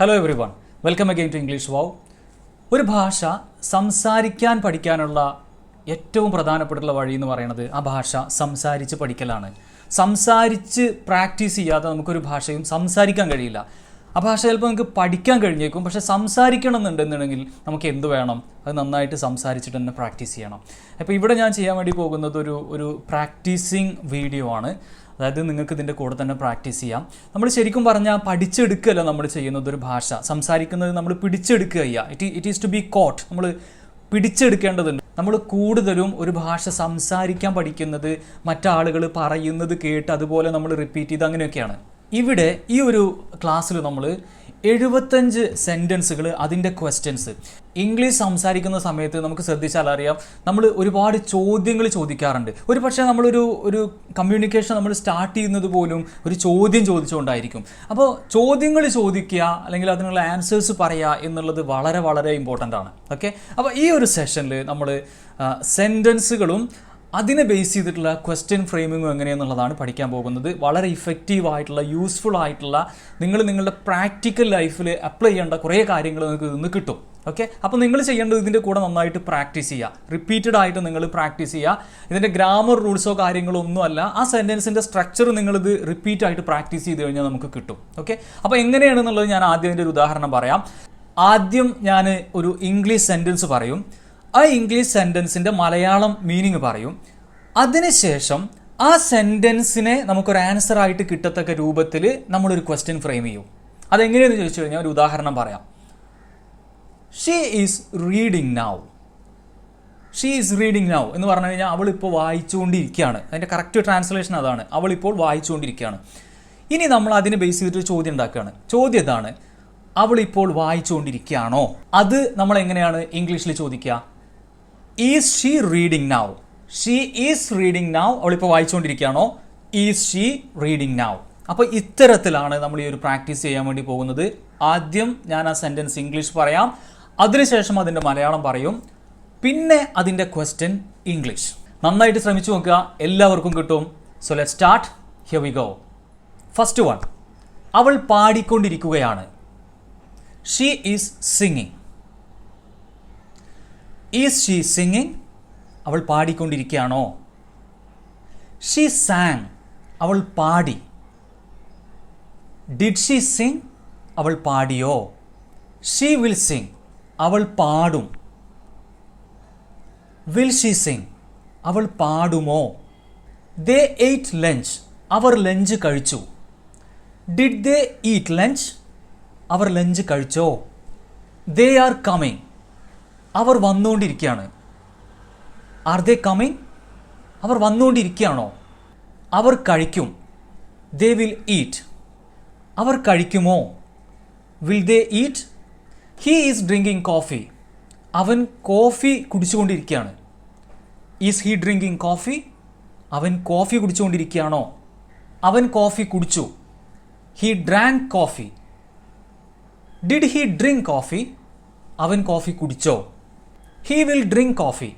Hello everyone, welcome again to English wow. ഒരു ഭാഷ സംസാരിക്കാൻ പഠിക്കാനുള്ള ഏറ്റവും പ്രധാനപ്പെട്ടുള്ള വഴി എന്ന് പറയുന്നത് ആ ഭാഷ സംസാരിച്ച് പഠിക്കലാണ്. സംസാരിച്ച് പ്രാക്ടീസ് ചെയ്യാതെ നമുക്കൊരു ഭാഷയും സംസാരിക്കാൻ കഴിയില്ല. ആ ഭാഷ ചിലപ്പോൾ നമുക്ക് പഠിക്കാൻ കഴിഞ്ഞേക്കും, പക്ഷേ സംസാരിക്കണം എന്നുണ്ടെന്നുണ്ടെങ്കിൽ നമുക്ക് എന്ത് വേണം? അത് നന്നായിട്ട് സംസാരിച്ചിട്ട് തന്നെ പ്രാക്ടീസ് ചെയ്യണം. അപ്പോൾ ഇവിടെ ഞാൻ ചെയ്യാൻ വേണ്ടി പോകുന്നത് ഒരു പ്രാക്ടീസിങ് വീഡിയോ ആണ്. അതായത് നിങ്ങൾക്ക് ഇതിൻ്റെ കൂടെ തന്നെ പ്രാക്ടീസ് ചെയ്യാം. നമ്മൾ ശരിക്കും പറഞ്ഞാൽ പഠിച്ചെടുക്കുകയല്ല നമ്മൾ ചെയ്യുന്നത്. ഒരു ഭാഷ സംസാരിക്കുന്നത് നമ്മൾ പിടിച്ചെടുക്കുക ചെയ്യുക. It is to be caught. നമ്മൾ പിടിച്ചെടുക്കേണ്ടതുണ്ട്. നമ്മൾ കൂടുതലും ഒരു ഭാഷ സംസാരിക്കാൻ പഠിക്കുന്നത് മറ്റാളുകൾ പറയുന്നത് കേട്ട് അതുപോലെ നമ്മൾ റിപ്പീറ്റ് ചെയ്ത് അങ്ങനെയൊക്കെയാണ്. ഇവിടെ ഈ ഒരു ക്ലാസ്സിൽ നമ്മൾ 75 സെൻറ്റൻസുകൾ, അതിൻ്റെ ക്വസ്റ്റ്യൻസ്. ഇംഗ്ലീഷ് സംസാരിക്കുന്ന സമയത്ത് നമുക്ക് ശ്രദ്ധിച്ചാൽ അറിയാം, നമ്മൾ ഒരുപാട് ചോദ്യങ്ങൾ ചോദിക്കാറുണ്ട്. ഒരു പക്ഷേ നമ്മളൊരു കമ്മ്യൂണിക്കേഷൻ നമ്മൾ സ്റ്റാർട്ട് ചെയ്യുന്നത് പോലും ഒരു ചോദ്യം ചോദിച്ചുകൊണ്ടായിരിക്കും. അപ്പോൾ ചോദ്യങ്ങൾ ചോദിക്കുക അല്ലെങ്കിൽ അതിനുള്ള ആൻസേഴ്സ് പറയുക എന്നുള്ളത് വളരെ വളരെ ഇമ്പോർട്ടൻ്റ് ആണ്. ഓക്കെ, അപ്പോൾ ഈ ഒരു സെഷനിൽ നമ്മൾ സെൻറ്റൻസുകളും അതിനെ ബേസ് ചെയ്തിട്ടുള്ള ക്വസ്റ്റ്യൻ ഫ്രെയിമിങ്ങും എങ്ങനെയെന്നുള്ളതാണ് പഠിക്കാൻ പോകുന്നത്. വളരെ ഇഫക്റ്റീവായിട്ടുള്ള, യൂസ്ഫുൾ ആയിട്ടുള്ള, നിങ്ങളുടെ പ്രാക്ടിക്കൽ ലൈഫിൽ അപ്ലൈ ചെയ്യേണ്ട കുറേ കാര്യങ്ങൾ നിങ്ങൾക്ക് ഇന്ന് കിട്ടും. ഓക്കെ, അപ്പോൾ നിങ്ങൾ ചെയ്യേണ്ടത് ഇതിൻ്റെ കൂടെ നന്നായിട്ട് പ്രാക്ടീസ് ചെയ്യുക. റിപ്പീറ്റഡ് ആയിട്ട് നിങ്ങൾ പ്രാക്ടീസ് ചെയ്യുക. ഇതിൻ്റെ ഗ്രാമർ റൂൾസോ കാര്യങ്ങളോ ഒന്നുമല്ല. ആ സെൻറ്റൻസിൻ്റെ സ്ട്രക്ചർ നിങ്ങളിത് റിപ്പീറ്റ് ആയിട്ട് പ്രാക്ടീസ് ചെയ്ത് കഴിഞ്ഞാൽ നമുക്ക് കിട്ടും. ഓക്കെ, അപ്പോൾ എങ്ങനെയാണെന്നുള്ളത് ഞാൻ ആദ്യം അതിൻ്റെ ഒരു ഉദാഹരണം പറയാം. ആദ്യം ഞാൻ ഒരു ഇംഗ്ലീഷ് സെൻറ്റൻസ് പറയും. ആ ഇംഗ്ലീഷ് സെൻറ്റൻസിൻ്റെ മലയാളം മീനിങ് പറയും. അതിനുശേഷം ആ സെൻറ്റൻസിനെ നമുക്കൊരു ആൻസറായിട്ട് കിട്ടത്തക്ക രൂപത്തിൽ നമ്മളൊരു ക്വസ്റ്റ്യൻ ഫ്രെയിം ചെയ്യും. അതെങ്ങനെയെന്ന് ചോദിച്ചു കഴിഞ്ഞാൽ ഒരു ഉദാഹരണം പറയാം. She is reading now. She is reading now എന്ന് പറഞ്ഞു കഴിഞ്ഞാൽ അവളിപ്പോൾ വായിച്ചുകൊണ്ടിരിക്കുകയാണ്. അതിൻ്റെ കറക്റ്റ് ട്രാൻസ്ലേഷൻ അതാണ്, അവളിപ്പോൾ വായിച്ചുകൊണ്ടിരിക്കുകയാണ്. ഇനി നമ്മൾ അതിനെ ബേസ് ചെയ്തിട്ട് ചോദ്യം ഉണ്ടാക്കുകയാണ്. ചോദ്യം ഇതാണ്, അവളിപ്പോൾ വായിച്ചുകൊണ്ടിരിക്കുകയാണോ? അത് നമ്മൾ എങ്ങനെയാണ് ഇംഗ്ലീഷിൽ ചോദിക്കുക? Is she reading now? She is reading now. അവളിപ്പോൾ വായിച്ചുകൊണ്ടിരിക്കുകയാണോ? Is she reading now? അപ്പോൾ ഇത്തരത്തിലാണ് നമ്മൾ ഈ ഒരു പ്രാക്ടീസ് ചെയ്യാൻ വേണ്ടി പോകുന്നത്. ആദ്യം ഞാൻ ആ സെൻറ്റൻസ് ഇംഗ്ലീഷ് പറയാം, അതിനുശേഷം അതിൻ്റെ മലയാളം പറയും, പിന്നെ അതിൻ്റെ ക്വസ്റ്റ്യൻ ഇംഗ്ലീഷ്. നന്നായിട്ട് ശ്രമിച്ചു നോക്കുക, എല്ലാവർക്കും കിട്ടും. So let's start. Here we go. First one, അവൾ പാടിക്കൊണ്ടിരിക്കുകയാണ്. She is singing. Is she singing? അവൾ പാടിക്കൊണ്ടിരിക്കുകയാണോ? She sang. അവൾ പാടി. Did she sing? അവൾ പാടിയോ? She will sing. അവൾ പാടും. Will she sing? അവൾ പാടുമോ? They ate lunch. അവർ ലഞ്ച് കഴിച്ചു. Did they eat lunch? അവർ ലഞ്ച് കഴിച്ചോ? They are coming. അവർ വന്നുകൊണ്ടിരിക്കുകയാണ്. Are they coming? അവർ വന്നുകൊണ്ടിരിക്കുകയാണോ? അവർ കഴിക്കും. They will eat. അവർ കഴിക്കുമോ? Will they eat? He is drinking coffee. അവൻ കോഫി കുടിച്ചുകൊണ്ടിരിക്കുകയാണ്. Is he drinking coffee? അവൻ കോഫി കുടിച്ചുകൊണ്ടിരിക്കുകയാണോ? അവൻ കോഫി കുടിച്ചു. He drank coffee. Did he drink coffee? അവൻ കോഫി കുടിച്ചോ? He will drink coffee.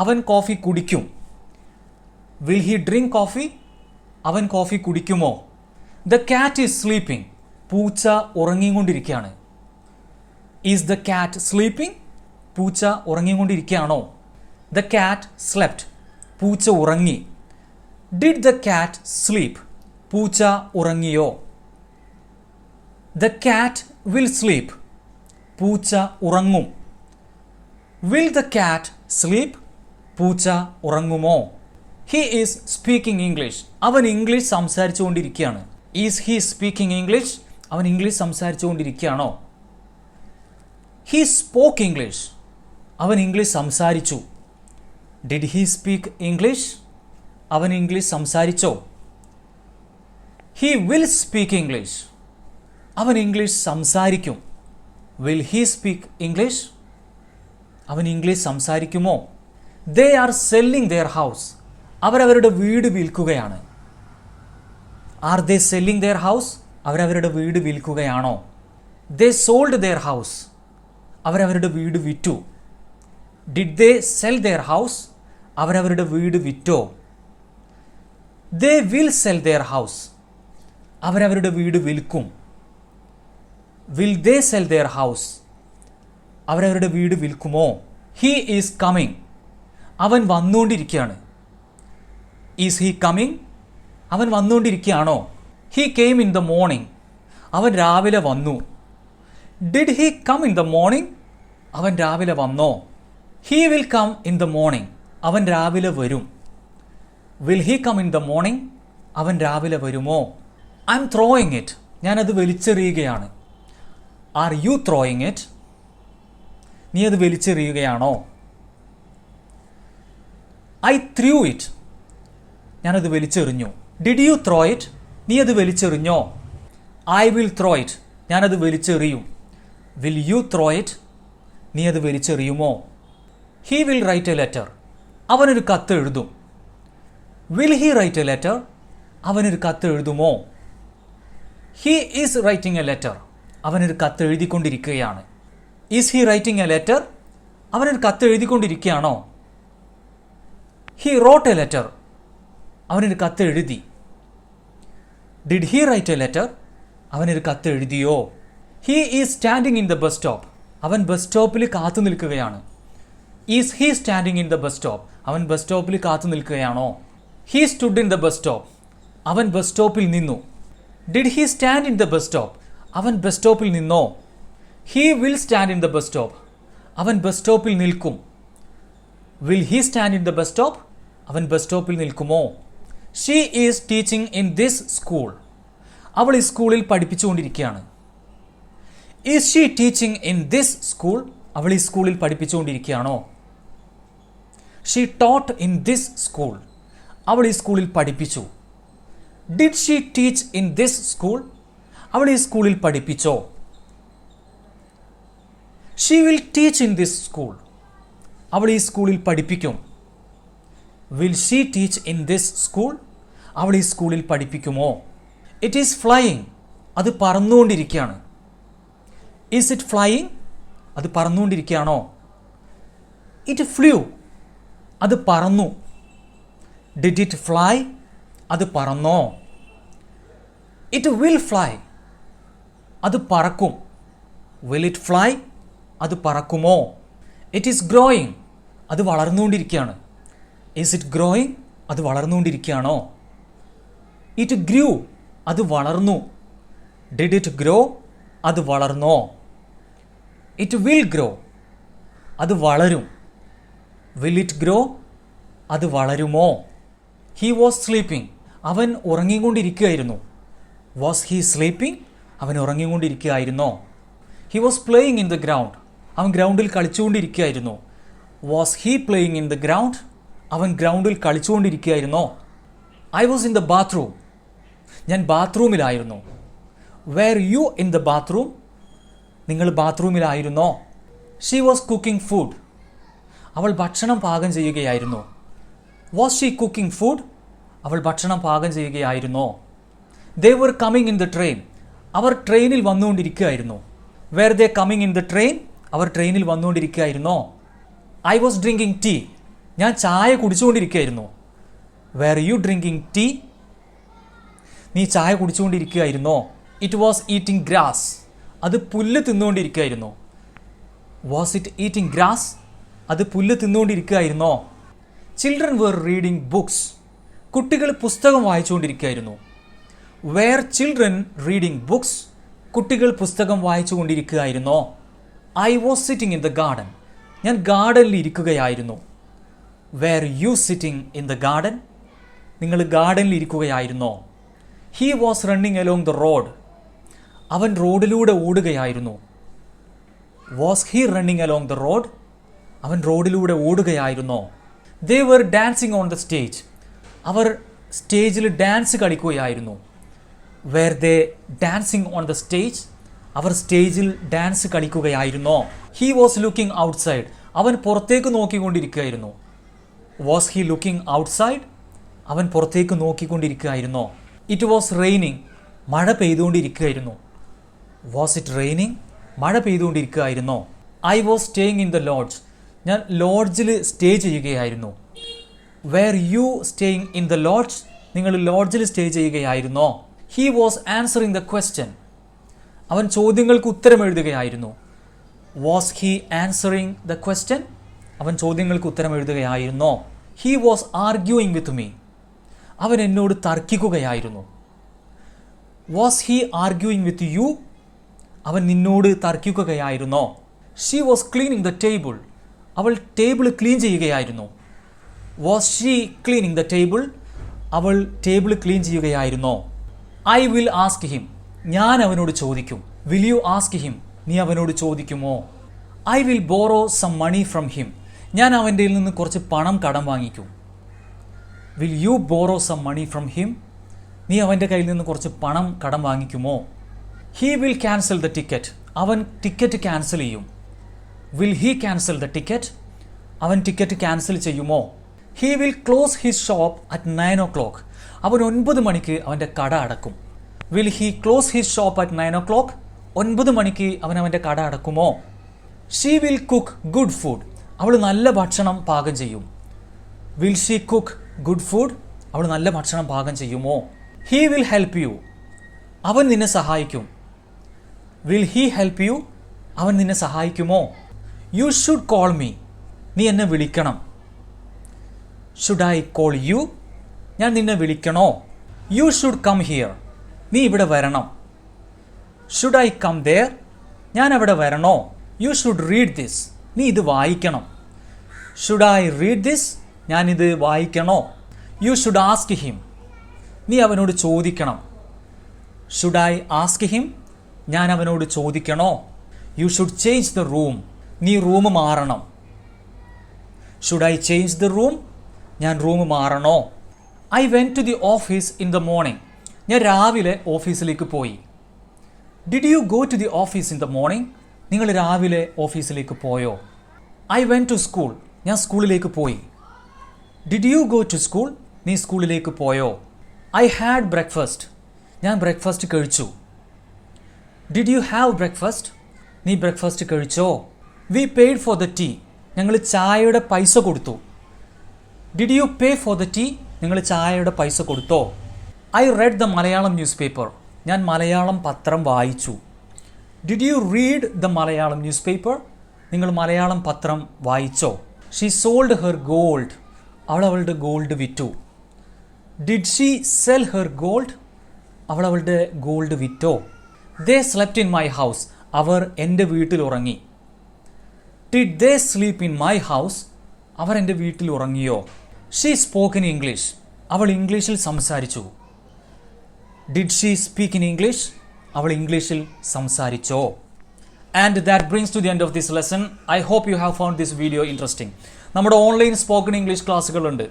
അവൻ കോഫി കുടിക്കും. Will he drink coffee? അവൻ കോഫി കുടിക്കുമോ? The cat is sleeping. പൂച്ച ഉറങ്ങിക്കൊണ്ടിരിക്കുകയാണ്. Is the cat sleeping? പൂച്ച ഉറങ്ങിക്കൊണ്ടിരിക്കുകയാണോ? The cat slept. പൂച്ച ഉറങ്ങി. Did the cat sleep? പൂച്ച ഉറങ്ങിയോ? The cat will sleep. പൂച്ച ഉറങ്ങും. Will the cat sleep? പൂച്ച ഉറങ്ങുമോ? He is speaking English. അവൻ ഇംഗ്ലീഷ് സംസാരിച്ചു കൊണ്ടിരിക്കുകയാണ്. Is he speaking English? അവൻ ഇംഗ്ലീഷ് സംസാരിച്ചു കൊണ്ടിരിക്കുകയാണോ? He spoke English. അവൻ ഇംഗ്ലീഷ് സംസാരിച്ചു. Did he speak English? അവൻ ഇംഗ്ലീഷ് സംസാരിച്ചോ? He will speak English. അവൻ ഇംഗ്ലീഷ് സംസാരിക്കും. Will he speak English? അവൻ ഇംഗ്ലീഷ് സംസാരിക്കുമോ? They are selling their house. അവരവരുടെ വീട് വിൽക്കുകയാണ്. Are they selling their house? അവരവരുടെ വീട് വിൽക്കുകയാണോ? They sold their house. അവരവരുടെ വീട് വിറ്റു. Did they sell their house? അവരവരുടെ വീട് വിറ്റോ? They will sell their house. അവരവരുടെ വീട് വിൽക്കും. Will they sell their house? അവരവരുടെ വീട് വിൽക്കുമോ? He is coming. അവൻ വന്നുകൊണ്ടിരിക്കുകയാണ്. Is he coming? അവൻ വന്നുകൊണ്ടിരിക്കുകയാണോ? He came in the morning. അവൻ രാവിലെ വന്നു. Did he come in the morning? അവൻ രാവിലെ വന്നോ? He will come in the morning. അവൻ രാവിലെ വരും. Will he come in the morning? അവൻ രാവിലെ വരുമോ? I am throwing it. ഞാനത് വലിച്ചെറിയുകയാണ്. Are you throwing it? നീ അത് വലിച്ചെറിയുകയാണോ? I threw it. ഞാനത് വലിച്ചെറിഞ്ഞു. Did you throw it? നീ അത് വലിച്ചെറിഞ്ഞോ? I will throw it. ഞാനത് വലിച്ചെറിയും. Will you throw it? നീ അത് വലിച്ചെറിയുമോ? He will write a letter. അവനൊരു കത്ത് എഴുതും. Will he write a letter? അവനൊരു കത്ത് എഴുതുമോ? He is writing a letter. അവനൊരു കത്ത് എഴുതിക്കൊണ്ടിരിക്കുകയാണ്. Is he writing a letter? അവനൊരു കത്ത് എഴുതിക്കൊണ്ടിരിക്കുകയാണോ? He wrote a letter. അവനൊരു കത്ത് എഴുതി. Did he write a letter? അവനൊരു കത്ത് എഴുതിയോ? He is standing in the bus stop. അവൻ ബസ് സ്റ്റോപ്പിൽ കാത്തു നിൽക്കുകയാണ്. Is he standing in the bus stop? അവൻ ബസ് സ്റ്റോപ്പിൽ കാത്തു നിൽക്കുകയാണോ? He stood in the bus stop. അവൻ ബസ് സ്റ്റോപ്പിൽ നിന്നു. Did he stand in the bus stop? അവൻ ബസ് സ്റ്റോപ്പിൽ നിന്നോ? He will stand in the bus stop. അവൻ ബസ് സ്റ്റോപ്പിൽ നിൽക്കും. Will he stand in the bus stop? അവൻ ബസ് സ്റ്റോപ്പിൽ നിൽക്കുമോ? She is teaching in this school. അവൾ ഈ സ്കൂളിൽ പഠിപ്പിച്ചുകൊണ്ടിരിക്കുകയാണ്. Is she teaching in this school? അവൾ ഈ സ്കൂളിൽ പഠിപ്പിച്ചുകൊണ്ടിരിക്കുകയാണോ? She taught in this school. അവൾ ഈ സ്കൂളിൽ പഠിപ്പിച്ചു. Did she teach in this school? അവൾ ഈ സ്കൂളിൽ പഠിപ്പിച്ചോ? She will teach in this school. അവൾ ഈ സ്കൂളിൽ പഠിപ്പിക്കും. Will she teach in this school? അവൾ ഈ സ്കൂളിൽ പഠിപ്പിക്കുമോ? It is flying. അത് പറന്നുകൊണ്ടിരിക്കുകയാണ്. Is it flying? അത് പറന്നുകൊണ്ടിരിക്കുകയാണോ? It flew. അത് പറന്നു. Did it fly? അത് പറന്നോ? It will fly. അത് പറക്കും. Will it fly? അത് പറക്കുമോ? It is growing. അത് വളർന്നുകൊണ്ടിരിക്കുകയാണ്. Is it growing? അത് വളർന്നുകൊണ്ടിരിക്കുകയാണോ? It grew. അത് വളർന്നു. Did it grow? അത് വളർന്നോ? It will grow. അത് വളരും. Will it grow? അത് വളരുമോ? He was sleeping. അവൻ ഉറങ്ങിക്കൊണ്ടിരിക്കുകയായിരുന്നു. Was he sleeping? അവൻ ഉറങ്ങിക്കൊണ്ടിരിക്കുകയായിരുന്നോ? He was playing in the ground. അവൻ ഗ്രൗണ്ടിൽ കളിച്ചുകൊണ്ടിരിക്കുകയായിരുന്നു. Was he playing in the ground? അവൻ ഗ്രൗണ്ടിൽ കളിച്ചുകൊണ്ടിരിക്കുകയായിരുന്നോ? I was in the bathroom. ഞാൻ ബാത്റൂമിലായിരുന്നു. Were you in the bathroom? നിങ്ങൾ ബാത്റൂമിലായിരുന്നോ? She was cooking food. അവൾ ഭക്ഷണം പാകം ചെയ്യുകയായിരുന്നു. Was she cooking food? അവൾ ഭക്ഷണം പാകം ചെയ്യുകയായിരുന്നോ? They were coming in the train. അവർ ട്രെയിനിൽ വന്നുകൊണ്ടിരിക്കുകയായിരുന്നു. Were they coming in the train? അവർ ട്രെയിനിൽ വന്നുകൊണ്ടിരിക്കുകയായിരുന്നോ? I was drinking tea. ഞാൻ ചായ കുടിച്ചുകൊണ്ടിരിക്കുകയായിരുന്നു. Were you drinking tea? നീ ചായ കുടിച്ചുകൊണ്ടിരിക്കുകയായിരുന്നോ? It was eating grass. അത് പുല്ല് തിന്നുകൊണ്ടിരിക്കുകയായിരുന്നു. Was it eating grass? അത് പുല്ല് തിന്നുകൊണ്ടിരിക്കുകയായിരുന്നോ? Children were reading books. കുട്ടികൾ പുസ്തകം വായിച്ചുകൊണ്ടിരിക്കുകയായിരുന്നു. Were children reading books? കുട്ടികൾ പുസ്തകം വായിച്ചുകൊണ്ടിരിക്കുകയായിരുന്നോ? I was sitting in the garden. ഞാൻ ഗാർഡനിൽ ഇരിക്കുകയായിരുന്നു. Were you sitting in the garden? നിങ്ങൾ ഗാർഡനിൽ ഇരിക്കുകയായിരുന്നോ? He was running along the road. അവൻ റോഡിലൂടെ ഓടുകയായിരുന്നു. Was he running along the road? അവൻ റോഡിലൂടെ ഓടുകയായിരുന്നോ? They were dancing on the stage. അവർ സ്റ്റേജിൽ ഡാൻസ് കളിക്കുകയായിരുന്നു. Were they dancing on the stage? അവർ സ്റ്റേജിൽ ഡാൻസ് കളിക്കുകയായിരുന്നോ? He was looking outside. അവൻ പുറത്തേക്ക് നോക്കിക്കൊണ്ടിരിക്കുകയായിരുന്നു. Was he looking outside? അവൻ പുറത്തേക്ക് നോക്കിക്കൊണ്ടിരിക്കുകയായിരുന്നോ? It was raining. മഴ പെയ്തുകൊണ്ടിരിക്കുകയായിരുന്നു. Was it raining? മഴ പെയ്തുകൊണ്ടിരിക്കുകയായിരുന്നോ? I was staying in the lodge. ഞാൻ ലോഡ്ജിൽ സ്റ്റേ ചെയ്യുകയായിരുന്നു. Were you staying in the lodge? നിങ്ങൾ ലോഡ്ജിൽ സ്റ്റേ ചെയ്യുകയായിരുന്നോ? He was answering the question. അവൻ ചോദ്യങ്ങൾക്ക് ഉത്തരം എഴുതുകയായിരുന്നു. Was he answering the question? അവൻ ചോദ്യങ്ങൾക്ക് ഉത്തരം എഴുതുകയായിരുന്നോ? He was arguing with me. അവൻ എന്നോട് തർക്കിക്കുകയായിരുന്നു. Was he arguing with you? അവൻ നിന്നോട് തർക്കിക്കുകയായിരുന്നോ? She was cleaning the table. അവൾ ടേബിൾ ക്ലീൻ ചെയ്യുകയായിരുന്നു. Was she cleaning the table? അവൾ ടേബിൾ ക്ലീൻ ചെയ്യുകയായിരുന്നോ? I will ask him. ഞാൻ അവനോട് ചോദിക്കും. Will you ask him? നീ അവനോട് ചോദിക്കുമോ? I will borrow some money from him. ഞാൻ അവൻ്റെ നിന്ന് കുറച്ച് പണം കടം വാങ്ങിക്കും. Will you borrow some money from him? നീ അവൻ്റെ കയ്യിൽ നിന്ന് കുറച്ച് പണം കടം വാങ്ങിക്കുമോ? He will cancel the ticket. അവൻ ടിക്കറ്റ് ക്യാൻസൽ ചെയ്യും. Will he cancel the ticket? അവൻ ടിക്കറ്റ് ക്യാൻസൽ ചെയ്യുമോ? He will close his shop at 9 o'clock. അവൻ 9 മണിക്ക് അവൻ്റെ കട അടക്കും. Will he close his shop at 9 o'clock? 9 മണിക്ക് അവൻ അവൻ്റെ കട അടക്കുമോ? She will cook good food. അവൾ നല്ല ഭക്ഷണം പാകം ചെയ്യും. Will she cook good food? അവൾ നല്ല ഭക്ഷണം പാകം ചെയ്യുമോ? He will help you. അവൻ നിന്നെ സഹായിക്കും. Will he help you? അവൻ നിന്നെ സഹായിക്കുമോ? You should call me. നീ എന്നെ വിളിക്കണം. Should I call you? ഞാൻ നിന്നെ വിളിക്കണോ? You should come here. നീ ഇവിടെ വരണം. Should I come there? ഞാൻ അവിടെ വരണോ? You should read this. നീ ഇത് വായിക്കണം. Should I read this? ഞാനിത് വായിക്കണോ? You should ask him. നീ അവനോട് ചോദിക്കണം. Should I ask him? ഞാൻ അവനോട് ചോദിക്കണോ? You should change the room. നീ റൂം മാറണം. Should I change the room? ഞാൻ റൂം മാറണോ? I went to the office in the morning. ഞാൻ രാവിലെ ഓഫീസിലേക്ക് പോയി. Did you go to the office in the morning? നിങ്ങൾ രാവിലെ ഓഫീസിലേക്ക് പോയോ? I went to school. ഞാൻ സ്കൂളിലേക്ക് പോയി. Did you go to school? നീ സ്കൂളിലേക്ക് പോയോ? I had breakfast. ഞാൻ ബ്രേക്ക്ഫാസ്റ്റ് കഴിച്ചു. Did you have breakfast? നീ ബ്രേക്ക്ഫാസ്റ്റ് കഴിച്ചോ? We paid for the tea. ഞങ്ങൾ ചായയുടെ പൈസ കൊടുത്തു. Did you pay for the tea? നിങ്ങൾ ചായയുടെ പൈസ കൊടുത്തോ? I read the Malayalam newspaper. ഞാൻ മലയാളം പത്രം വായിച്ചു. Did you read the Malayalam newspaper? നിങ്ങൾ മലയാളം പത്രം വായിച്ചോ? She sold her gold. അവൾ അവളുടെ ഗോൾഡ് വിറ്റു. Did she sell her gold? അവൾ അവളുടെ ഗോൾഡ് വിറ്റോ? They slept in my house. അവർ എൻ്റെ വീട്ടിൽ ഉറങ്ങി. Did they sleep in my house? അവർ എൻ്റെ വീട്ടിൽ ഉറങ്ങിയോ? She spoke in English. അവൾ ഇംഗ്ലീഷിൽ സംസാരിച്ചു. Did she speak in English? അവൾ ഇംഗ്ലീഷിൽ സംസാരിച്ചോ? And that brings to the end of this lesson. I hope you have found this video interesting. നമ്മുടെ ഓൺലൈൻ സ്പോക്കൺ ഇംഗ്ലീഷ് ക്ലാസ്സുകളുണ്ട്.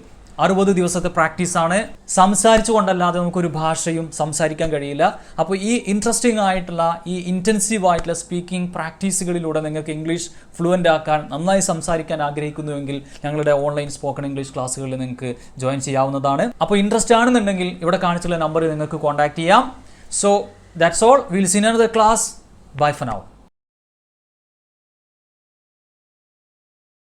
60 ദിവസത്തെ പ്രാക്ടീസാണ്. സംസാരിച്ചു കൊണ്ടല്ലാതെ നമുക്കൊരു ഭാഷയും സംസാരിക്കാൻ കഴിയില്ല. അപ്പോൾ ഈ ഇൻട്രസ്റ്റിംഗ് ആയിട്ടുള്ള ഈ ഇൻറ്റൻസീവ് ആയിട്ടുള്ള സ്പീക്കിംഗ് പ്രാക്ടീസുകളിലൂടെ നിങ്ങൾക്ക് ഇംഗ്ലീഷ് ഫ്ലുവൻ്റ് ആക്കാൻ, നന്നായി സംസാരിക്കാൻ ആഗ്രഹിക്കുന്നുവെങ്കിൽ ഞങ്ങളുടെ ഓൺലൈൻ സ്പോക്കൺ ഇംഗ്ലീഷ് ക്ലാസ്സുകളിൽ നിങ്ങൾക്ക് ജോയിൻ ചെയ്യാവുന്നതാണ്. അപ്പോൾ ഇൻട്രസ്റ്റ് ആണെന്നുണ്ടെങ്കിൽ ഇവിടെ കാണിച്ചുള്ള നമ്പറിൽ നിങ്ങൾക്ക് കോൺടാക്ട് ചെയ്യാം. So that's all. We'll see you in another class. Bye for now.